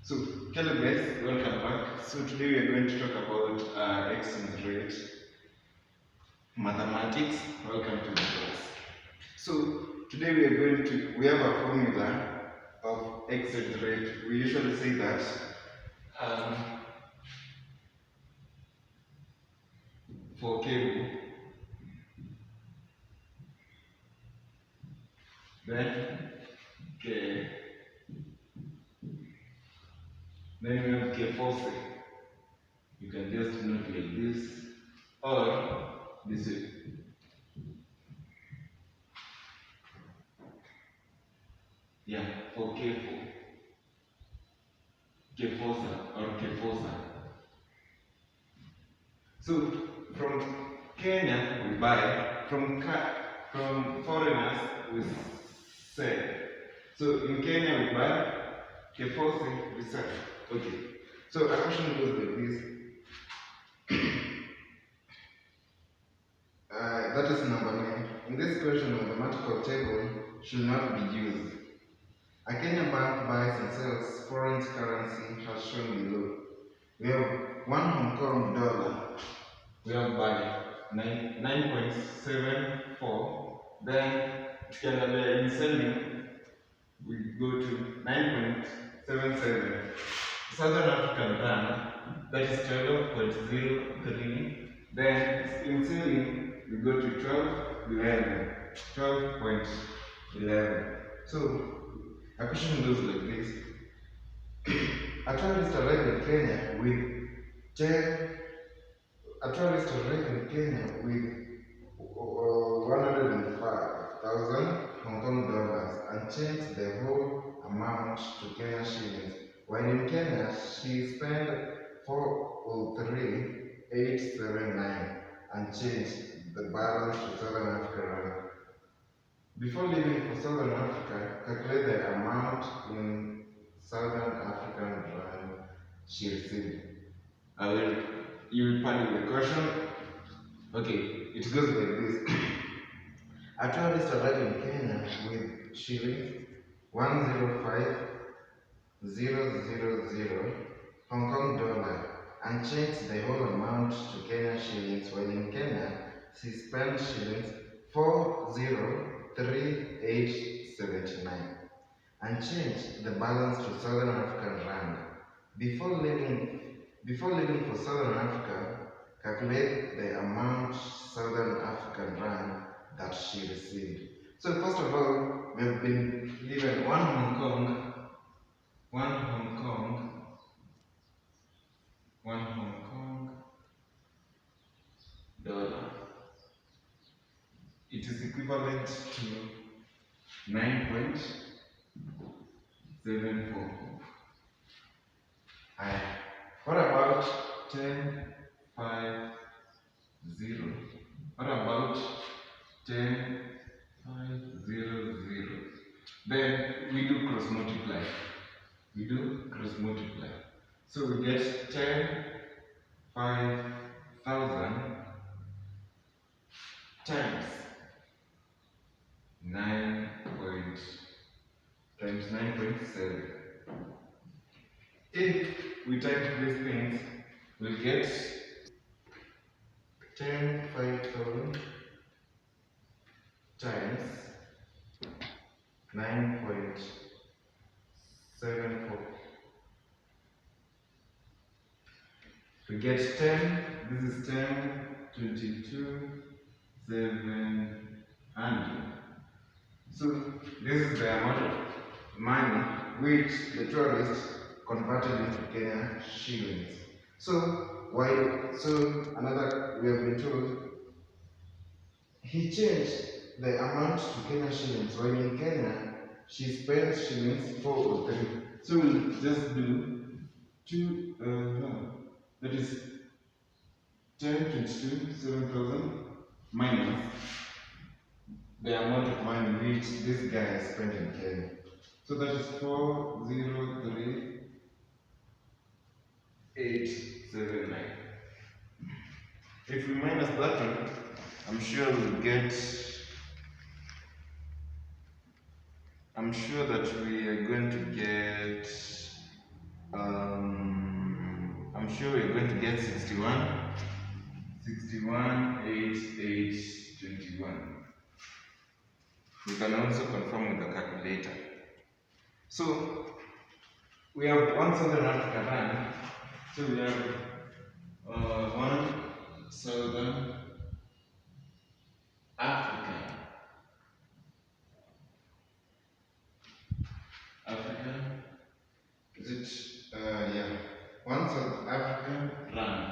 So, hello guys, welcome back. So today we are going to talk about exchange rate mathematics. Welcome to the class. So today we have a formula of exchange rate. We usually say that for cable, then we have K force. You can just note like this or this way. Yeah, for K4, K4 or K4. So from Kenya we buy, from foreigners we sell. So in Kenya we buy, K4 we sell. Okay. So a question goes like this. That is number 9. In this question, a mathematical table should not be used. A Kenyan bank buys and sells foreign currency as shown below. We have one Hong Kong dollar. We have buy 9.74. Then in selling, we go to 9.77. Southern African rand, that is 12.03. Then in selling, we go to 12.11. So a question goes like this. A tourist arrived in Kenya with 105,000 Hong Kong dollars and changed the whole amount to Kenyan shillings. While in Kenya, she spent 403,879 and changed the balance to Southern African rand. Before leaving for Southern Africa, calculate the amount in Southern African rand she received. You will pardon the question. Okay, it goes like this. A tourist arrived in Kenya with shillings 105,000 Hong Kong dollar and changed the whole amount to Kenyan shillings. While in Kenya, she spent shillings 403,879 and changed the balance to Southern African rand. Before leaving for Southern Africa, calculate the amount Southern African rand that she received. So first of all, we have been given one Hong Kong dollar. It is equivalent to 9.74. What about 10,500? What about 10,500? Then we do cross multiply. So we get 10,500 times 9.7. If we type these things, we'll get 10,500 times 9.74. We get 10, this is 10, 22,700. So this is the amount of money which the tourist converted into Kenyan shillings. So we have been told he changed the amount to Kenyan shillings. While in Kenya, she spent shillings 403. So we'll just do that is 10,22,7,000 minus the amount of money which this guy has spent in Kenya. So that is 403,879. If we minus that one, I'm sure that we are going to get I'm sure we're going to get 61. 61, 8, 8, 21. We can also confirm with the calculator. So we have one Southern Africa land. So we have one Southern Africa. Is it? Yeah. One South African rand.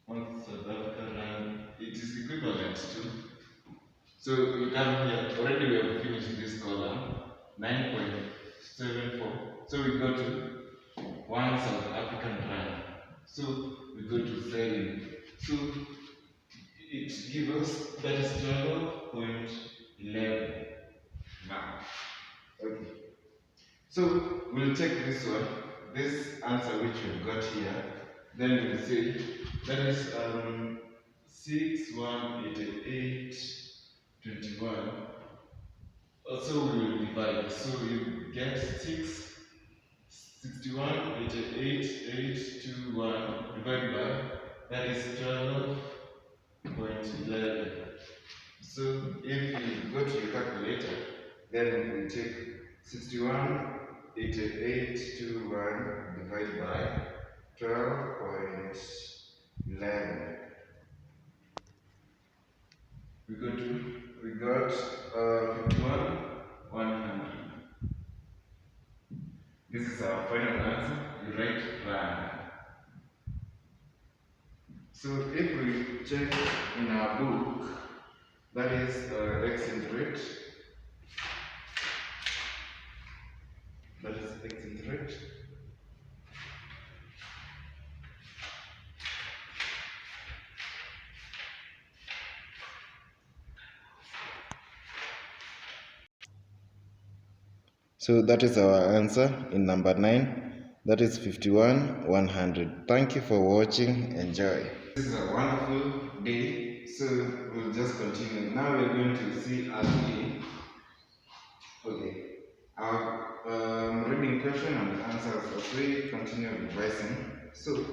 One South African rand. It is equivalent to. So you come here. Already we have finished this column. 9.74. So we go to one South African rand. So we go to selling. So it gives us that is 12.11 now. Okay. So we'll take this one, this answer which we've got here, then we'll say that is 6, 1, 88, 21. Also we will divide. So you get 6, 61, 88, 8, 2, 1 divided by, that is 12.11. So if you go to your calculator, then we take 61, 88 to 1 divided by 12.11. We got 51, 100. This is our final answer. You write rand. So if we check in our book, that is exchange rate. That is exchange rate. So that is our answer in number 9. That is 51, 100. Thank you for watching. Enjoy. This is a wonderful day. So we'll just continue. Now we're going to see our day. Okay. Our reading question and answers as we continue revising. So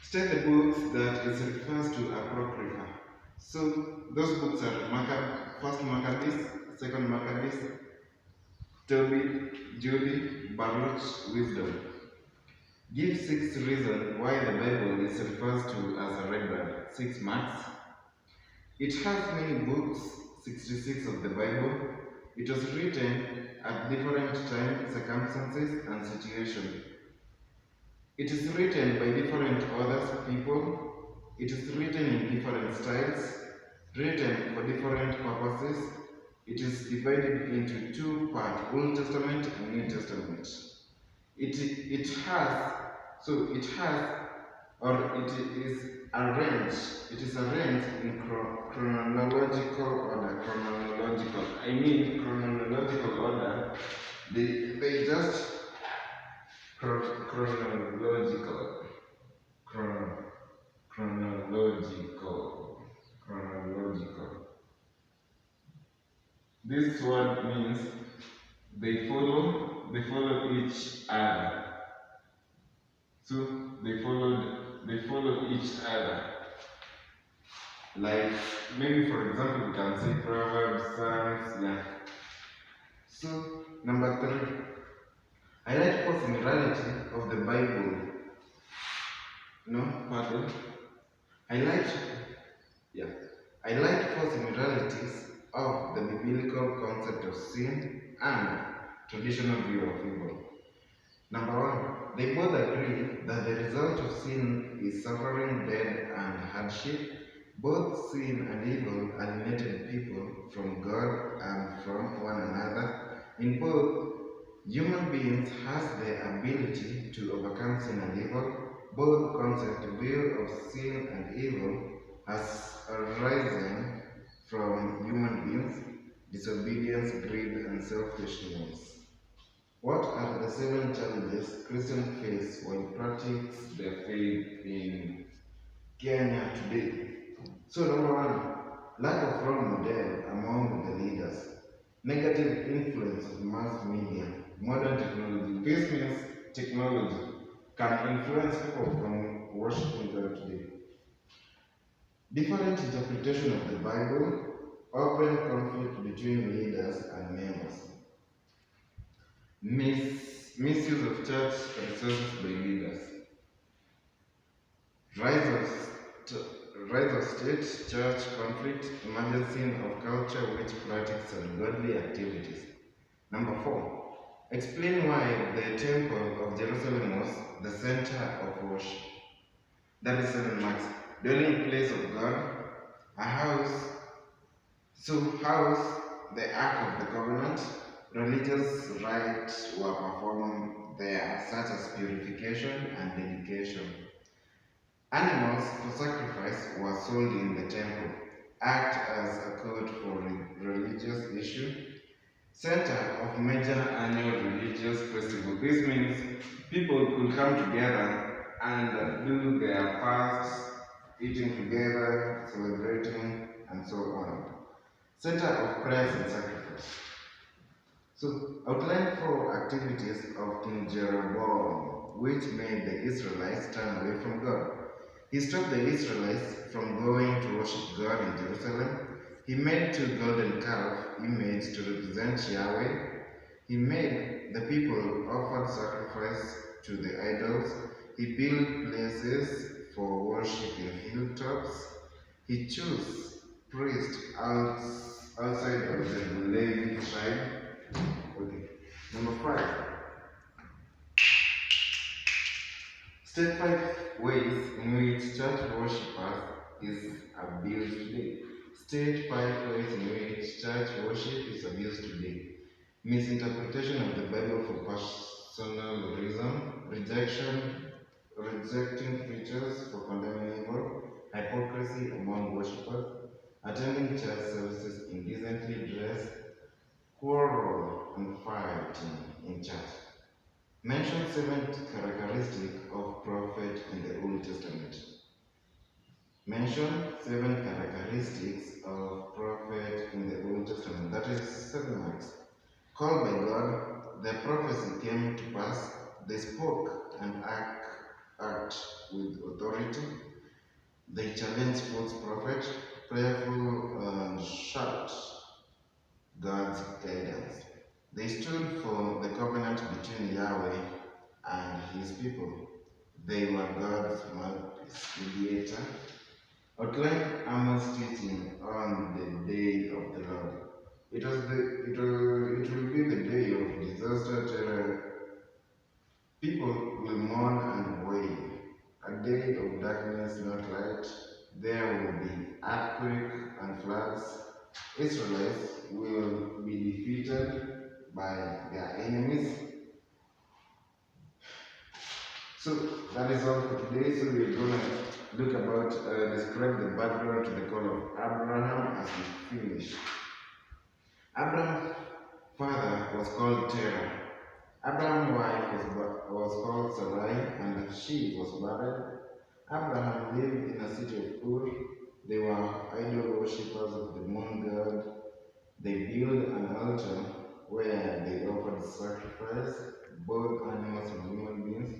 state the books that it refers to apocrypha. So those books are First Maccabees, Second Maccabees, Tobit, Judy, Baruch, Wisdom. Give 6 reasons why the Bible is referred to as a red bird. 6 marks. It has many books, 66 of the Bible. It was written at different time, circumstances, and situations. It is written by different authors, people. It is written in different styles, written for different purposes. It is divided into 2 parts, Old Testament and New Testament. It is arranged in chronological order. I mean chronological order. They just chronological. This word means they follow each other. So they follow each other. Like maybe for example we can say Proverbs, Psalms, yeah. So number 3. I like for similarity of the Bible. I like for similarities of the biblical concept of sin and traditional view of evil. Number 1, they both agree that the result of sin is suffering, death, and hardship. Both sin and evil alienated people from God and from one another. In both, human beings has the ability to overcome sin and evil. Both concept view of sin and evil has arisen from human beings, disobedience, greed, and selfishness. What are the 7 challenges Christians face while practicing their faith in Kenya today? So number 1, lack of role model among the leaders. Negative influence of mass media, modern technology. This means technology can influence people from worshiping God today. Different interpretation of the Bible, open conflict between leaders and members, misuse of church resources by leaders, rise of, rise of state church conflict, emergence of culture which practices ungodly activities. Number 4. Explain why the Temple of Jerusalem was the center of worship. That is 7 marks. Dwelling place of God, a house. So house, the Ark of the Covenant, religious rites were performed there, such as purification and dedication. Animals for sacrifice were sold in the temple, act as a code for religious issue. Center of major annual religious festival. This means people could come together and do their fasts, eating together, celebrating, and so on. Center of prayers and sacrifice. So, outline 4 activities of King Jeroboam, which made the Israelites turn away from God. He stopped the Israelites from going to worship God in Jerusalem. He made 2 golden calf images to represent Yahweh. He made the people offer sacrifice to the idols. He built places for worship in hilltops. He chose priests outside of the Levi tribe. Okay. Number 5. State 5 ways in which church worshippers is abused today. State 5 ways in which church worship is abused today. Misinterpretation of the Bible for personal reason, rejecting preachers for condemning evil, hypocrisy among worshippers, attending church services indecently dressed, quarrel and fighting in church. Mention 7 characteristics of prophet in the Old Testament. Mention 7 characteristics of prophet in the Old Testament. That is 7 marks. Called by God, their prophecy came to pass. They spoke and act with authority. They challenged false prophets, prayerful and shout God's guidance. They stood for the covenant between Yahweh and his people. They were God's mediator. Outline Amos' teaching on the day of the Lord. It will be the day of disaster, terror. People will mourn and wail. A day of darkness, not light. There will be earthquake and floods. Israelites will be defeated by their enemies. So that is all for today. So we're going to look about, describe the background to the call of Abraham as we finish. Abraham's father was called Terah. Abraham's wife was called Sarai, and she was barren. Abraham lived in a city of Ur. They were idol worshippers of the moon god. They built an altar where they offered sacrifice, both animals and human beings.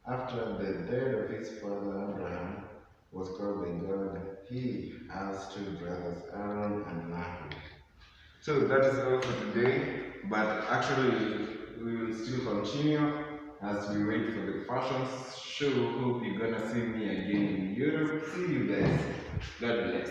After the death of his father Abraham was called by God, he has 2 brothers, Aaron and Nahum. So that is all for today, but actually we will still continue as we wait for the fashion show. Hope you're gonna see me again in Europe. See you guys. God bless.